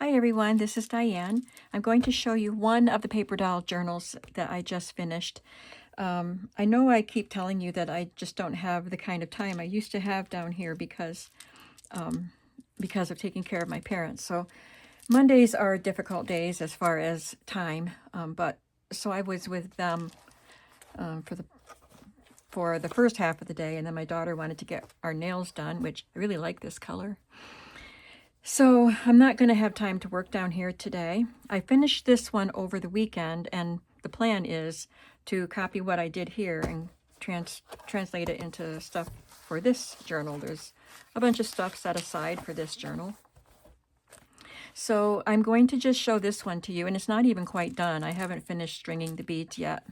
Hi everyone, this is Diane. I'm going to show you one of the paper doll journals that I just finished. I know I keep telling you that I just don't have the kind of time I used to have down here because of taking care of my parents. So Mondays are difficult days as far as time, but so I was with them for the first half of the day, and then my daughter wanted to get our nails done, which I really like this color. So I'm not going to have time to work down here today. I finished this one over the weekend, and the plan is to copy what I did here and translate it into stuff for this journal. There's a bunch of stuff set aside for this journal. So I'm going to just show this one to you, and it's not even quite done. I haven't finished stringing the beads yet.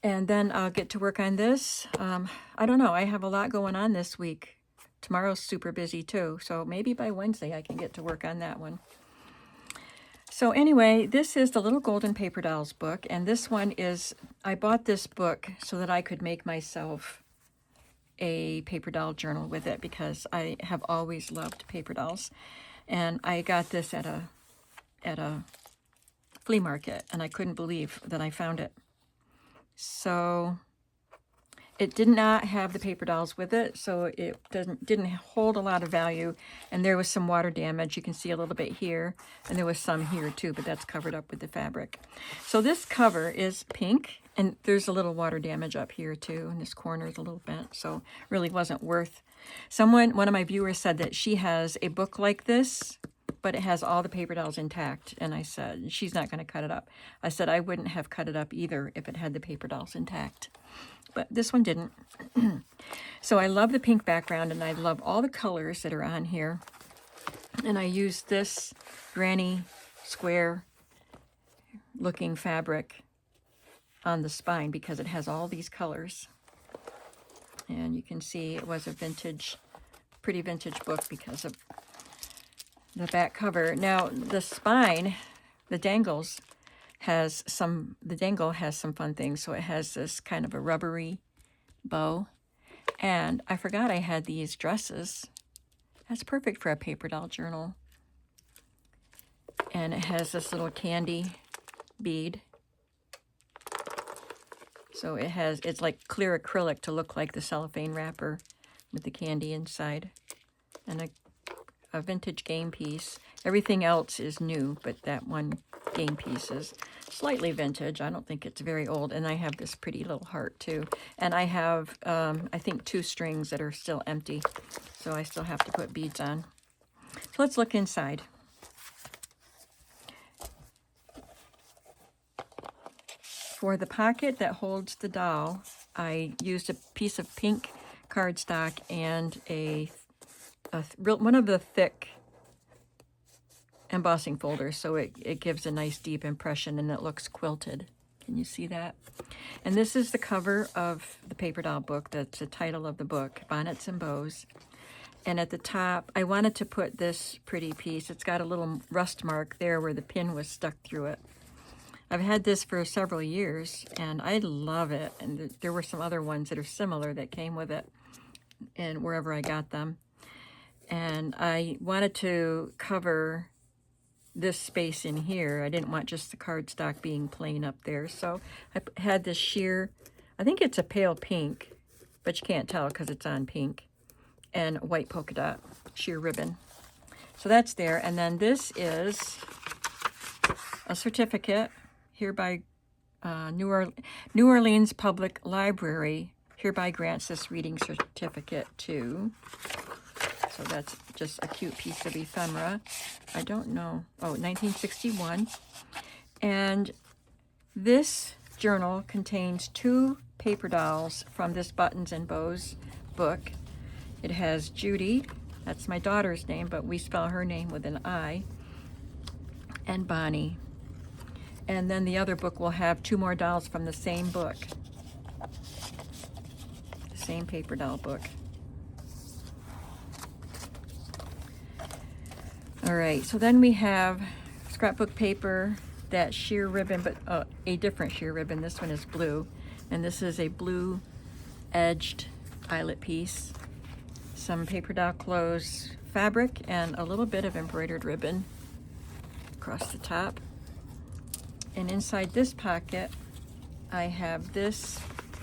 And then I'll get to work on this. I don't know, I have a lot going on this week. Tomorrow's super busy too, so maybe by Wednesday I can get to work on that one. So anyway, this is the Little Golden Paper Dolls book, and this one is, I bought this book so that I could make myself a paper doll journal with it because I have always loved paper dolls. And I got this at a flea market, and I couldn't believe that I found it. So it did not have the paper dolls with it, so it didn't hold a lot of value, and there was some water damage. You can see a little bit here, and there was some here too, but that's covered up with the fabric. So this cover is pink, and there's a little water damage up here too, and this corner is a little bent, so really wasn't worth. One of my viewers said that she has a book like this, but it has all the paper dolls intact, and I said, she's not going to cut it up. I said I wouldn't have cut it up either if it had the paper dolls intact. But this one didn't. So I love the pink background, and I love all the colors that are on here. And I used this granny square looking fabric on the spine because it has all these colors. And you can see it was a pretty vintage book because of the back cover. Now the spine, the dangles, the dangle has some fun things. So it has this kind of a rubbery bow, and I forgot I had these dresses. That's perfect for a paper doll journal. And it has this little candy bead. So it's like clear acrylic to look like the cellophane wrapper with the candy inside, and a vintage game piece. Everything else is new, but that one game piece is slightly vintage. I don't think it's very old. And I have this pretty little heart too. And I have, I think, 2 strings that are still empty. So I still have to put beads on. So let's look inside. For the pocket that holds the doll, I used a piece of pink cardstock and one of the thick embossing folders, so it gives a nice deep impression, and it looks quilted. Can you see that? And this is the cover of the paper doll book. That's the title of the book, Bonnets and Bows. And at the top, I wanted to put this pretty piece. It's got a little rust mark there where the pin was stuck through it. I've had this for several years, and I love it. And there were some other ones that are similar that came with it, and wherever I got them. And I wanted to cover this space in here. I didn't want just the cardstock being plain up there. So I had this sheer, I think it's a pale pink, but you can't tell because it's on pink, and white polka dot sheer ribbon. So that's there. And then this is a certificate hereby New Orleans Public Library hereby grants this reading certificate to. So that's just a cute piece of ephemera. I don't know. Oh, 1961. And this journal contains 2 paper dolls from this Buttons and Bows book. It has Judy, that's my daughter's name, but we spell her name with an I, and Bonnie. And then the other book will have 2 more dolls from the same book. The same paper doll book. All right, so then we have scrapbook paper, that sheer ribbon, but a different sheer ribbon. This one is blue, and this is a blue edged eyelet piece. Some paper doll clothes, fabric and a little bit of embroidered ribbon across the top. And inside this pocket, I have this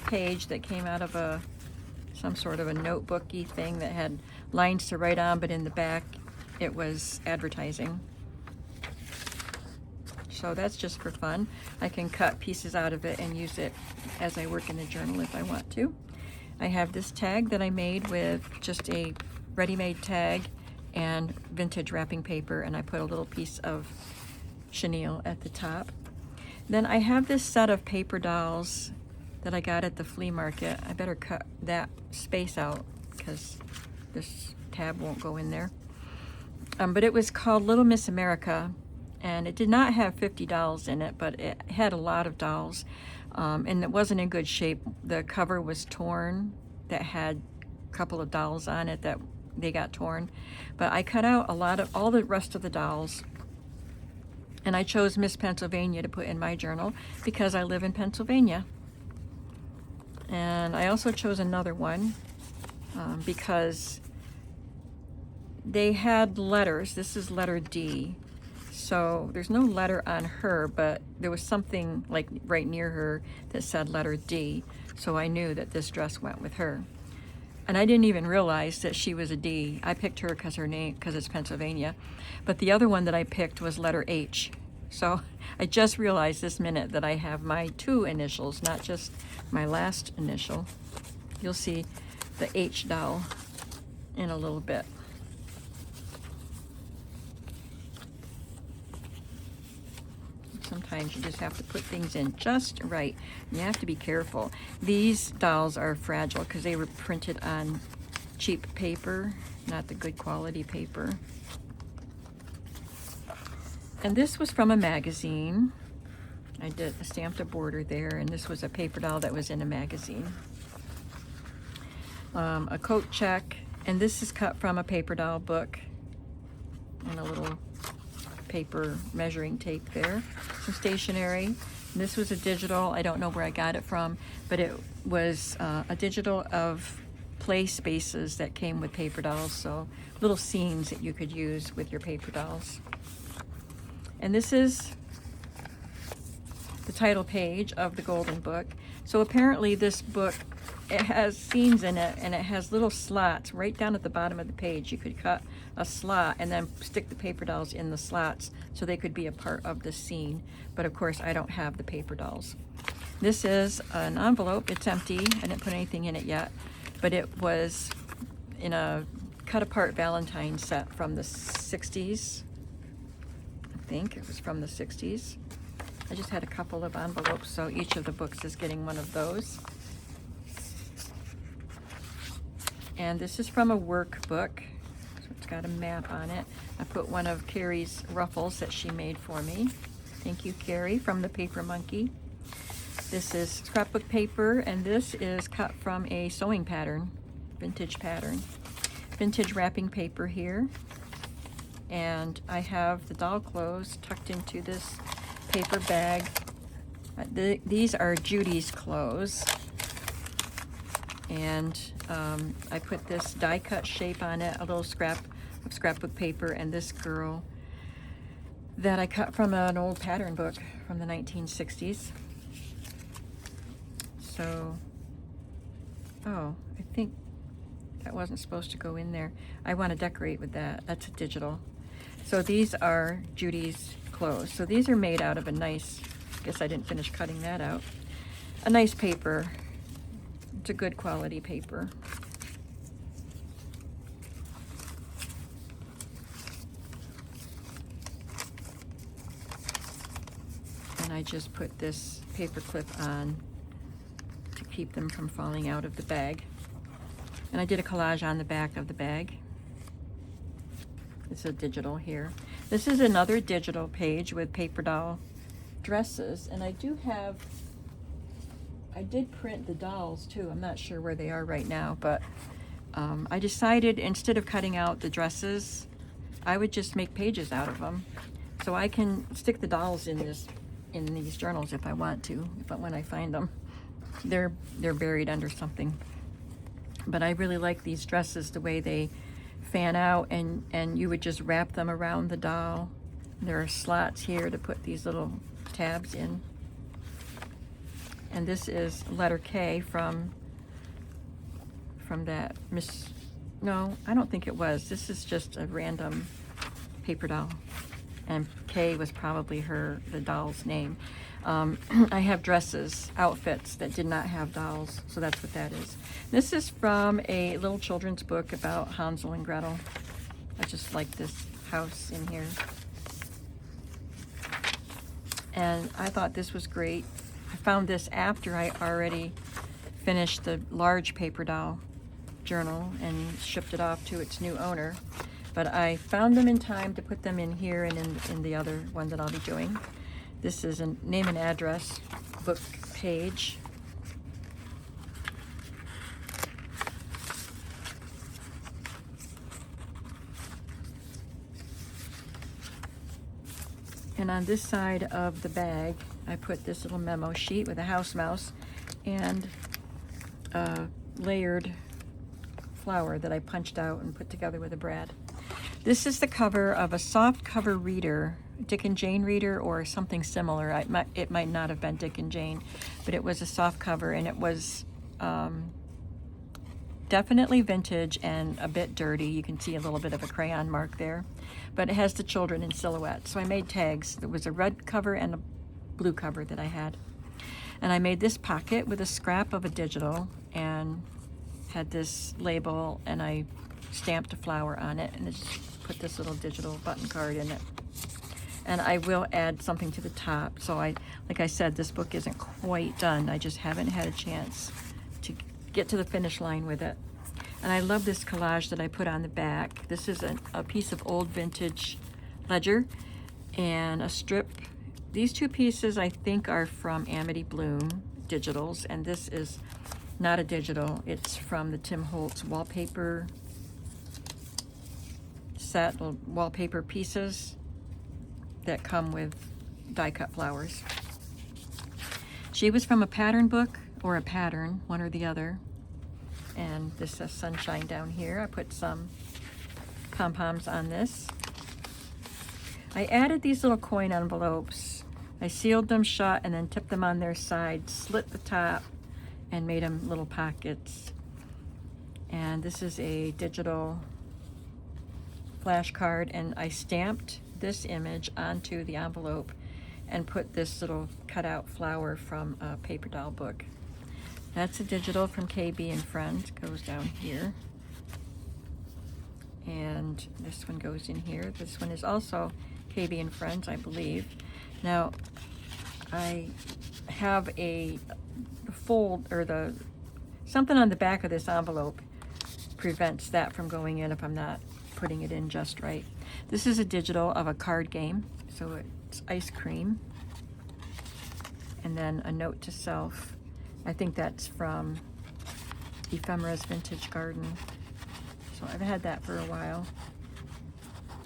page that came out of some sort of a notebooky thing that had lines to write on, but in the back it was advertising. So that's just for fun. I can cut pieces out of it and use it as I work in the journal if I want to. I have this tag that I made with just a ready-made tag and vintage wrapping paper, and I put a little piece of chenille at the top. Then I have this set of paper dolls that I got at the flea market. I better cut that space out because this tab won't go in there. But it was called Little Miss America, and it did not have 50 dolls in it, but it had a lot of dolls, and it wasn't in good shape. The cover was torn, that had a couple of dolls on it that they got torn, but I cut out all the rest of the dolls, and I chose Miss Pennsylvania to put in my journal because I live in Pennsylvania. And I also chose another one because they had letters. This is letter D. So there's no letter on her, but there was something like right near her that said letter D. So I knew that this dress went with her. And I didn't even realize that she was a D. I picked her because it's Pennsylvania. But the other one that I picked was letter H. So I just realized this minute that I have my 2 initials, not just my last initial. You'll see the H doll in a little bit. Sometimes you just have to put things in just right. You have to be careful. These dolls are fragile because they were printed on cheap paper, not the good quality paper. And this was from a magazine. I stamped a border there, and this was a paper doll that was in a magazine. A coat check, and this is cut from a paper doll book, and a little paper measuring tape there. Some stationery. And this was a digital. I don't know where I got it from, but it was a digital of play spaces that came with paper dolls, so little scenes that you could use with your paper dolls. And this is the title page of the Golden Book. So apparently this book, it has scenes in it, and it has little slots right down at the bottom of the page. You could cut a slot and then stick the paper dolls in the slots so they could be a part of the scene. But of course, I don't have the paper dolls. This is an envelope. It's empty. I didn't put anything in it yet, but it was in a cut-apart Valentine set from the 60s. I think it was from the 60s. I just had a couple of envelopes, so each of the books is getting one of those. And this is from a workbook, so it's got a map on it. I put one of Carrie's ruffles that she made for me. Thank you, Carrie, from the Paper Monkey. This is scrapbook paper, and this is cut from a sewing pattern, vintage pattern. Vintage wrapping paper here. And I have the doll clothes tucked into this paper bag. These are Judy's clothes. And I put this die cut shape on it, a little scrap of scrapbook paper, and this girl that I cut from an old pattern book from the 1960s. So, oh, I think that wasn't supposed to go in there. I want to decorate with that. That's a digital. So these are Judy's clothes. So these are made out of a nice, I guess I didn't finish cutting that out, a nice paper. It's a good quality paper. And I just put this paper clip on to keep them from falling out of the bag. And I did a collage on the back of the bag. It's a digital here. This is another digital page with paper doll dresses, and I did print the dolls too. I'm not sure where they are right now, but I decided instead of cutting out the dresses, I would just make pages out of them. So I can stick the dolls in these journals if I want to, but when I find them, they're buried under something. But I really like these dresses, the way they fan out, and you would just wrap them around the doll. There are slots here to put these little tabs in. And this is letter K from that Miss, no, I don't think it was. This is just a random paper doll. And K was probably the doll's name. I have dresses, outfits that did not have dolls, so that's what that is. This is from a little children's book about Hansel and Gretel. I just like this house in here. And I thought this was great. I found this after I already finished the large paper doll journal and shipped it off to its new owner. But I found them in time to put them in here and in the other one that I'll be doing. This is a name and address book page. And on this side of the bag, I put this little memo sheet with a house mouse and a layered flower that I punched out and put together with a brad. This is the cover of a soft cover reader, Dick and Jane reader or something similar. It might not have been Dick and Jane, but it was a soft cover, and it was definitely vintage and a bit dirty. You can see a little bit of a crayon mark there, but it has the children in silhouette. So I made tags. There was a red cover and a blue cover that I had. And I made this pocket with a scrap of a digital and had this label, and I stamped a flower on it, and I just put this little digital button card in it. And I will add something to the top. So like I said, this book isn't quite done. I just haven't had a chance to get to the finish line with it. And I love this collage that I put on the back. This is a piece of old vintage ledger and a strip. These two pieces I think are from Amity Bloom digitals, and this is not a digital. It's from the Tim Holtz wallpaper set, wallpaper pieces that come with die-cut flowers. She was from a pattern book or a pattern, one or the other. And this says Sunshine down here. I put some pom-poms on this. I added these little coin envelopes. I sealed them shut and then tipped them on their side, slit the top, and made them little pockets. And this is a digital flash card, and I stamped this image onto the envelope and put this little cutout flower from a paper doll book. That's a digital from KB and Friends, goes down here. And this one goes in here. This one is also KB and Friends, I believe. Now, I have a fold, or something on the back of this envelope prevents that from going in if I'm not putting it in just right. This is a digital of a card game, so it's ice cream. And then a note to self. I think that's from Ephemera's Vintage Garden. So I've had that for a while.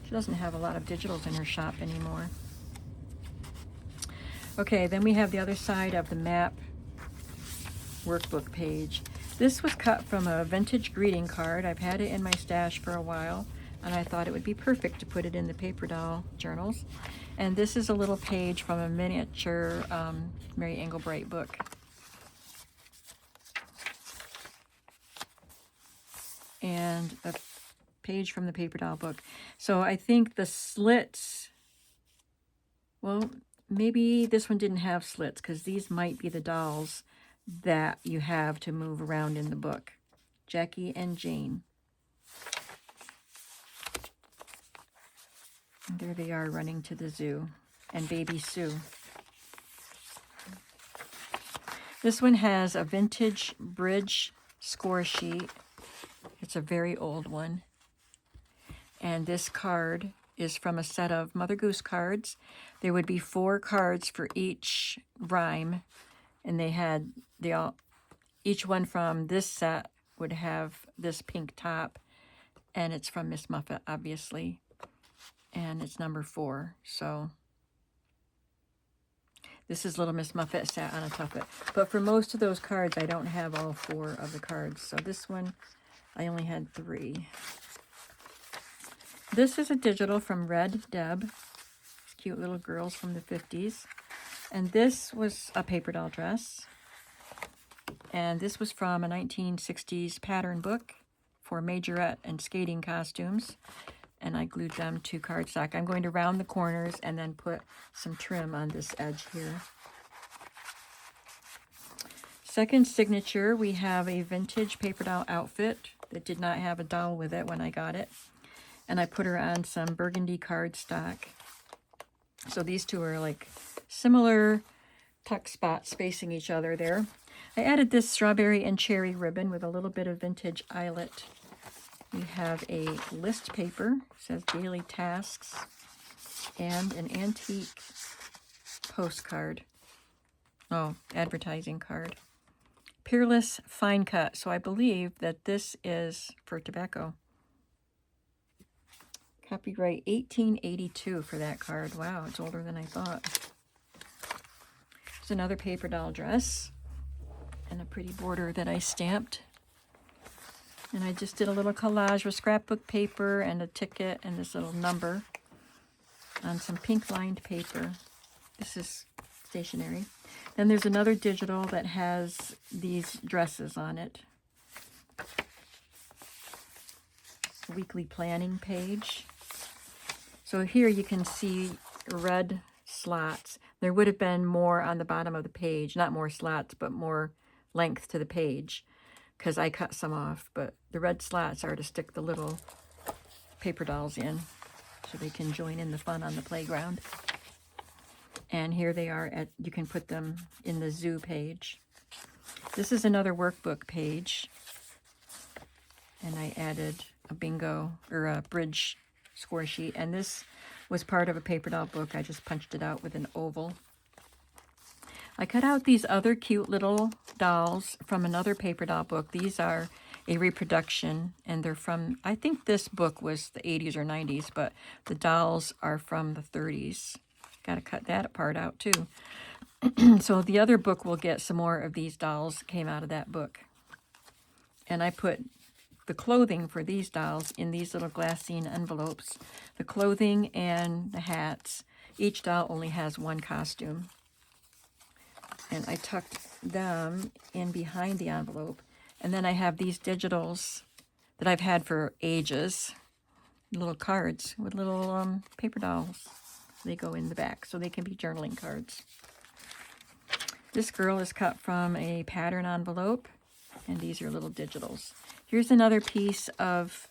She doesn't have a lot of digitals in her shop anymore. Okay, then we have the other side of the map workbook page. This was cut from a vintage greeting card. I've had it in my stash for a while, and I thought it would be perfect to put it in the paper doll journals. And this is a little page from a miniature Mary Engelbreit book. And a page from the paper doll book. So I think the slits, well, maybe this one didn't have slits, because these might be the dolls that you have to move around in the book. Jackie and Jane. And there they are running to the zoo. And Baby Sue. This one has a vintage bridge score sheet. It's a very old one. And this card is from a set of Mother Goose cards. There would be 4 cards for each rhyme, and each one from this set would have this pink top, and it's from Miss Muffet, obviously, and it's number 4. So this is Little Miss Muffet sat on a tuffet. But for most of those cards, I don't have all 4 of the cards. So this one, I only had 3. This is a digital from Red Deb. These cute little girls from the 50s. And this was a paper doll dress. And this was from a 1960s pattern book for majorette and skating costumes. And I glued them to cardstock. I'm going to round the corners and then put some trim on this edge here. Second signature, we have a vintage paper doll outfit that did not have a doll with it when I got it. And I put her on some burgundy cardstock. So these two are like similar tuck spots facing each other there. I added this strawberry and cherry ribbon with a little bit of vintage eyelet. We have a list paper, it says daily tasks, and an antique postcard. Oh, advertising card. Peerless fine cut. So I believe that this is for tobacco. Copyright 1882 for that card. Wow, it's older than I thought. There's another paper doll dress and a pretty border that I stamped. And I just did a little collage with scrapbook paper and a ticket and this little number on some pink lined paper. This is stationery. Then there's another digital that has these dresses on it. A weekly planning page. So here you can see red slots. There would have been more on the bottom of the page. Not more slots, but more length to the page, because I cut some off. But the red slots are to stick the little paper dolls in so they can join in the fun on the playground. And here they are you can put them in the zoo page. This is another workbook page. And I added a bingo or a bridge score sheet. And this was part of a paper doll book. I just punched it out with an oval. I cut out these other cute little dolls from another paper doll book. These are a reproduction, and they're from, I think this book was the 80s or 90s, but the dolls are from the 30s. Got to cut that part out too. So the other book will get some more of these dolls came out of that book. And I put the clothing for these dolls in these little glassine envelopes. The clothing and the hats. Each doll only has one costume. And I tucked them in behind the envelope. And then I have these digitals that I've had for ages. Little cards with little paper dolls. They go in the back, so they can be journaling cards. This girl is cut from a pattern envelope, and these are little digitals. Here's another piece of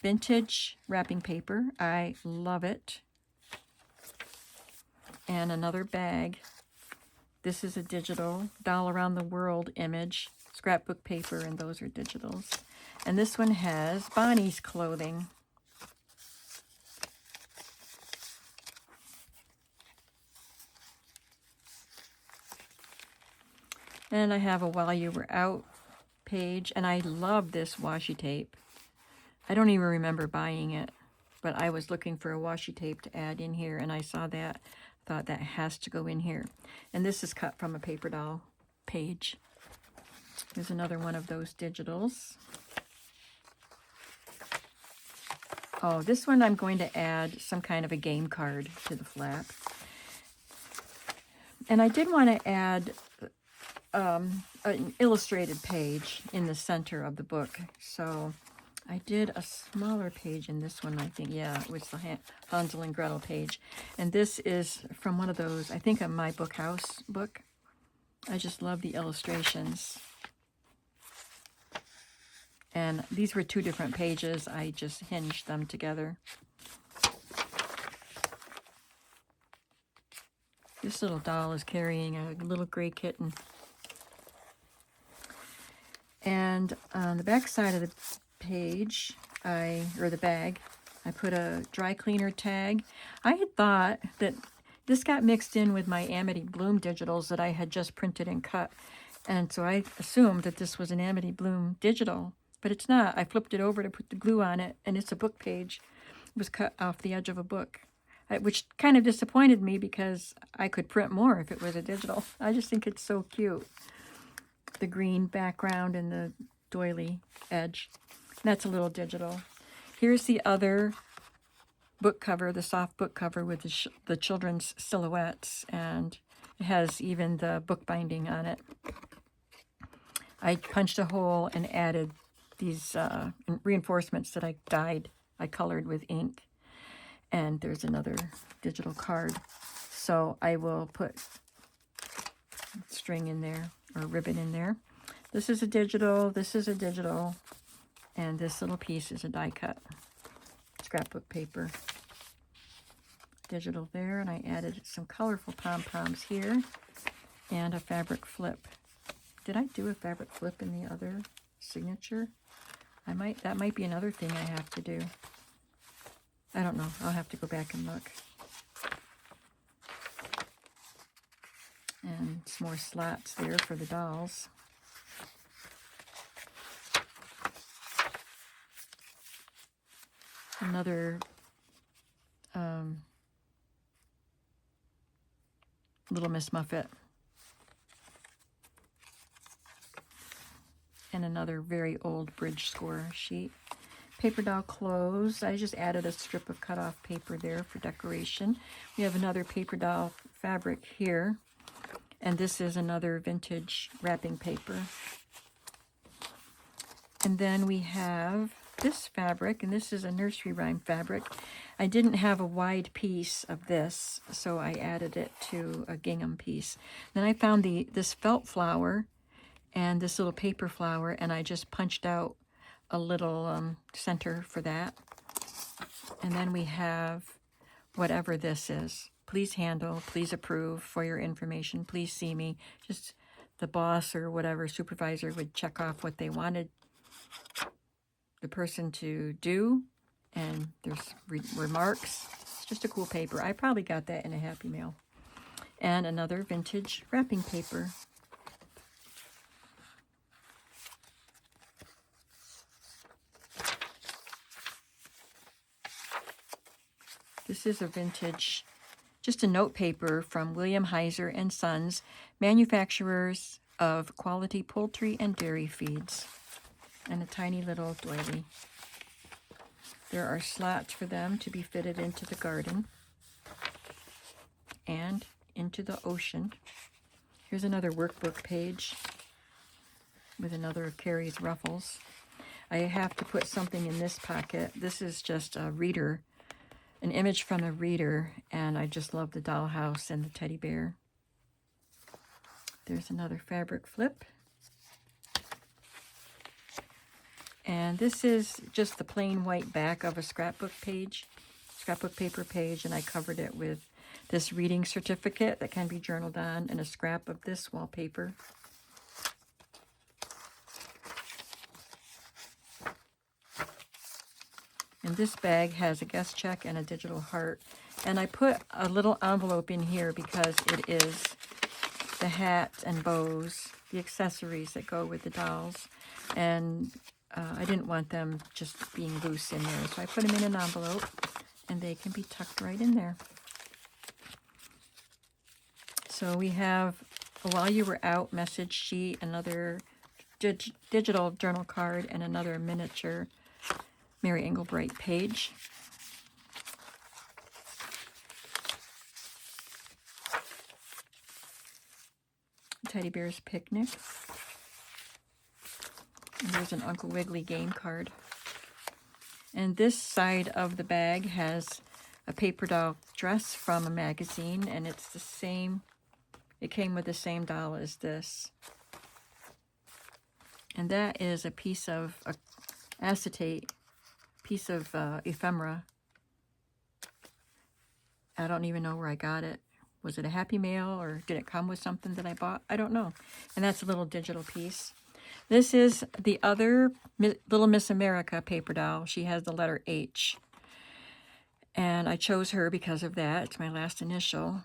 vintage wrapping paper. I love it. And another bag. This is a digital doll around the world image, scrapbook paper, and those are digitals. And this one has Bonnie's clothing. And I have a While You Were Out page, and I love this washi tape. I don't even remember buying it, but I was looking for a washi tape to add in here, and I saw that. Thought that has to go in here. And this is cut from a paper doll page. Here's another one of those digitals. Oh, this one I'm going to add some kind of a game card to the flap. And I did want to add an illustrated page in the center of the book. So I did a smaller page in this one, I think. Yeah, it was the Hansel and Gretel page. And this is from one of those, I think, a My Book House book. I just love the illustrations. And these were two different pages. I just hinged them together. This little doll is carrying a little gray kitten. And on the back side of the page, or the bag, I put a dry cleaner tag. I had thought that this got mixed in with my Amity Bloom digitals that I had just printed and cut. And so I assumed that this was an Amity Bloom digital, but it's not. I flipped it over to put the glue on it, and it's a book page. It was cut off the edge of a book, which kind of disappointed me because I could print more if it was a digital. I just think it's so cute. The green background and the doily edge. That's a little digital. Here's the other book cover, the soft book cover with the children's silhouettes, and it has even the book binding on it. I punched a hole and added these reinforcements that I colored with ink. And there's another digital card. So I will put string in there, or ribbon in there. This is a digital, this is a digital, and this little piece is a die cut scrapbook paper. Digital there, and I added some colorful pom-poms here, and a fabric flip. Did I do a fabric flip in the other signature? That might be another thing I have to do. I don't know. I'll have to go back and look. And some more slots there for the dolls. Another Little Miss Muffet. And another very old bridge score sheet. Paper doll clothes. I just added a strip of cut off paper there for decoration. We have another paper doll fabric here. And this is another vintage wrapping paper. And then we have this fabric, and this is a nursery rhyme fabric. I didn't have a wide piece of this, so I added it to a gingham piece. Then I found this felt flower and this little paper flower, and I just punched out a little center for that. And then we have whatever this is. Please handle, please approve, for your information, please see me. Just the boss or whatever supervisor would check off what they wanted the person to do, and there's remarks. It's just a cool paper. I probably got that in a Happy Mail. And another vintage wrapping paper. This is a vintage, just a note paper from William Heiser and Sons, manufacturers of quality poultry and dairy feeds. And a tiny little doily. There are slots for them to be fitted into the garden and into the ocean. Here's another workbook page with another of Carrie's ruffles. I have to put something in this pocket. This is just a reader, an image from a reader, and I just love the dollhouse and the teddy bear. There's another fabric flip. And this is just the plain white back of a scrapbook paper page, and I covered it with this reading certificate that can be journaled on and a scrap of this wallpaper. And this bag has a guest check and a digital heart. And I put a little envelope in here because it is the hats and bows, the accessories that go with the dolls. And I didn't want them just being loose in there, so I put them in an envelope, and they can be tucked right in there. So we have a While You Were Out message sheet, another digital journal card, and another miniature Mary Englebright page. Teddy Bear's Picnic. And there's an Uncle Wiggily game card. And this side of the bag has a paper doll dress from a magazine, and it's the same, it came with the same doll as this. And that is a piece of acetate, piece of ephemera. I don't even know where I got it. Was it a Happy Mail, or did it come with something that I bought? I don't know. And that's a little digital piece. This is the other Little Miss America paper doll. She has the letter H. And I chose her because of that. It's my last initial.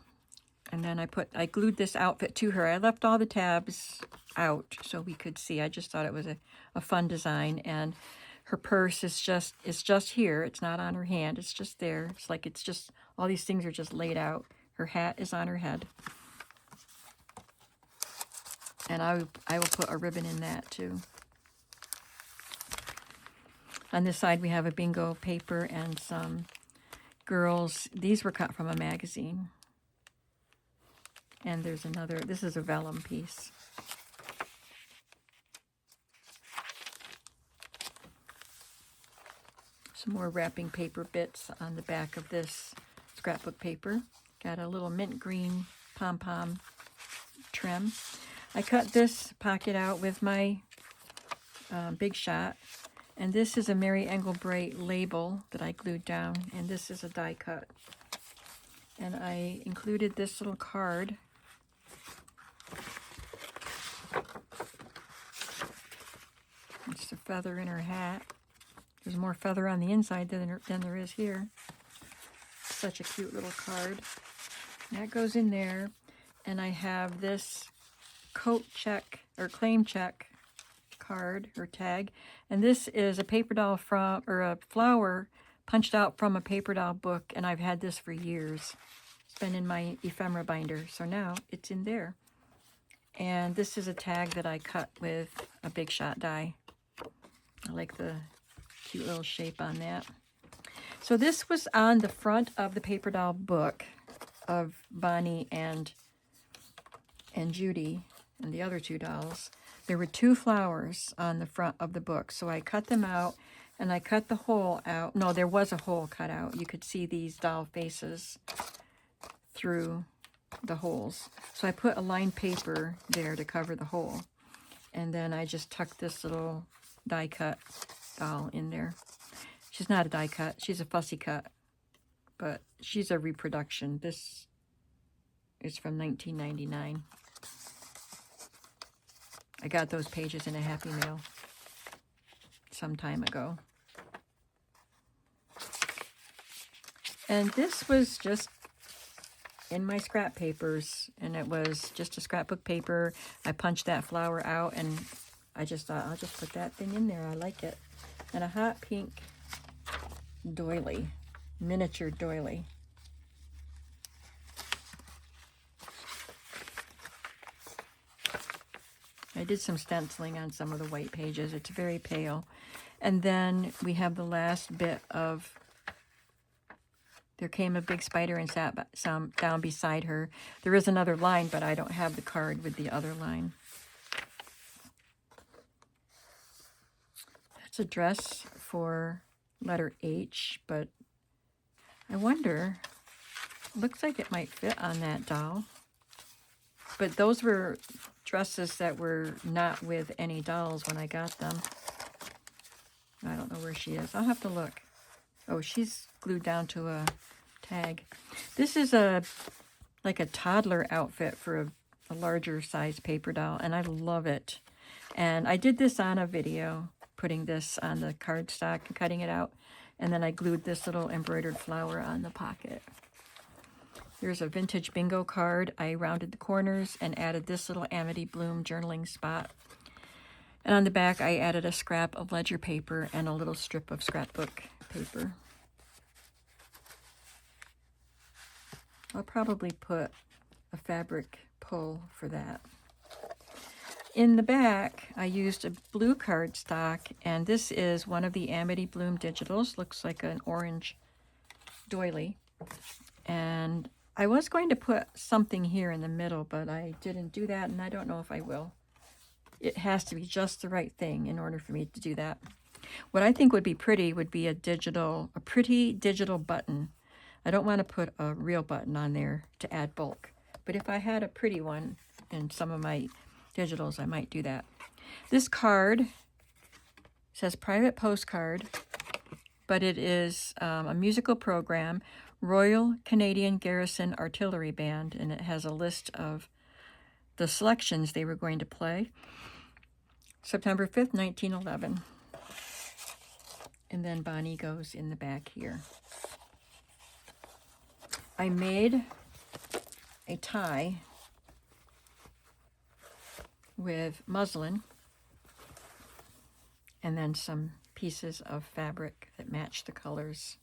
And then I glued this outfit to her. I left all the tabs out so we could see. I just thought it was a fun design. And her purse is just here. It's not on her hand. It's just there. It's like it's just, all these things are just laid out. Her hat is on her head. And I will put a ribbon in that too. On this side we have a bingo paper and some girls, these were cut from a magazine. And there's another, this is a vellum piece. Some more wrapping paper bits on the back of this scrapbook paper. Got a little mint green pom-pom trim. I cut this pocket out with my Big Shot. And this is a Mary Engelbreit label that I glued down. And this is a die cut. And I included this little card. It's a feather in her hat. There's more feather on the inside than there is here. Such a cute little card. That goes in there. And I have this coat check or claim check card or tag. And this is a paper doll from, or a flower punched out from a paper doll book. And I've had this for years. It's been in my ephemera binder. So now it's in there. And this is a tag that I cut with a Big Shot die. I like the cute little shape on that. So this was on the front of the paper doll book of Bonnie and Judy and the other two dolls. There were two flowers on the front of the book. So I cut them out and I cut the hole out. No, there was a hole cut out. You could see these doll faces through the holes. So I put a lined paper there to cover the hole. And then I just tucked this little die cut doll in there. She's not a die cut, she's a fussy cut, but she's a reproduction. This is from 1999. I got those pages in a Happy Mail some time ago. And this was just in my scrap papers, and it was just a scrapbook paper. I punched that flower out, and I just thought, I'll just put that thing in there. I like it. And a hot pink doily, miniature doily. I did some stenciling on some of the white pages. It's very pale. And then we have the last bit of, there came a big spider and sat some down beside her. There is another line, but I don't have the card with the other line. That's a dress for letter H, but I wonder, looks like it might fit on that doll. But those were dresses that were not with any dolls when I got them. I don't know where she is. I'll have to look. Oh, she's glued down to a tag. This is like a toddler outfit for a larger size paper doll, and I love it. And I did this on a video, putting this on the cardstock and cutting it out. And then I glued this little embroidered flower on the pocket. Here's a vintage bingo card. I rounded the corners and added this little Amity Bloom journaling spot. And on the back, I added a scrap of ledger paper and a little strip of scrapbook paper. I'll probably put a fabric pull for that. In the back, I used a blue cardstock, and this is one of the Amity Bloom digitals. Looks like an orange doily. And I was going to put something here in the middle, but I didn't do that, and I don't know if I will. It has to be just the right thing in order for me to do that. What I think would be pretty would be a pretty digital button. I don't want to put a real button on there to add bulk. But if I had a pretty one in some of my digitals, I might do that. This card says private postcard, but it is a musical program, Royal Canadian Garrison Artillery Band, and it has a list of the selections they were going to play. September 5th, 1911. And then Bonnie goes in the back here. I made a tie with muslin and then some pieces of fabric that match the colors.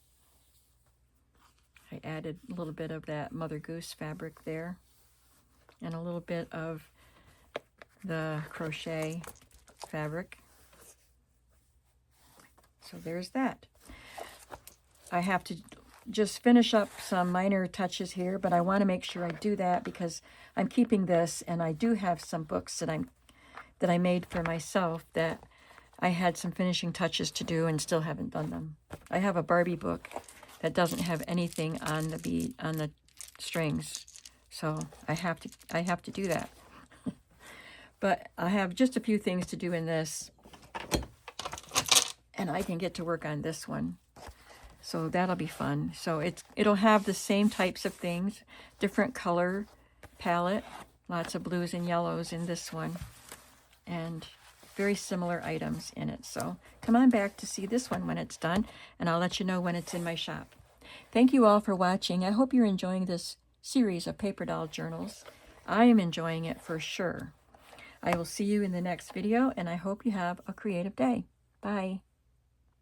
I added a little bit of that Mother Goose fabric there and a little bit of the crochet fabric. So there's that. I have to just finish up some minor touches here, but I want to make sure I do that because I'm keeping this, and I do have some books that I made for myself that I had some finishing touches to do and still haven't done them. I have a Barbie book that doesn't have anything on the strings, so I have to do that. But I have just a few things to do in this, and I can get to work on this one. So that'll be fun. So it'll have the same types of things, different color palette, lots of blues and yellows in this one, and very similar items in it. So come on back to see this one when it's done, and I'll let you know when it's in my shop. Thank you all for watching. I hope you're enjoying this series of paper doll journals. I am enjoying it for sure. I will see you in the next video, and I hope you have a creative day. Bye.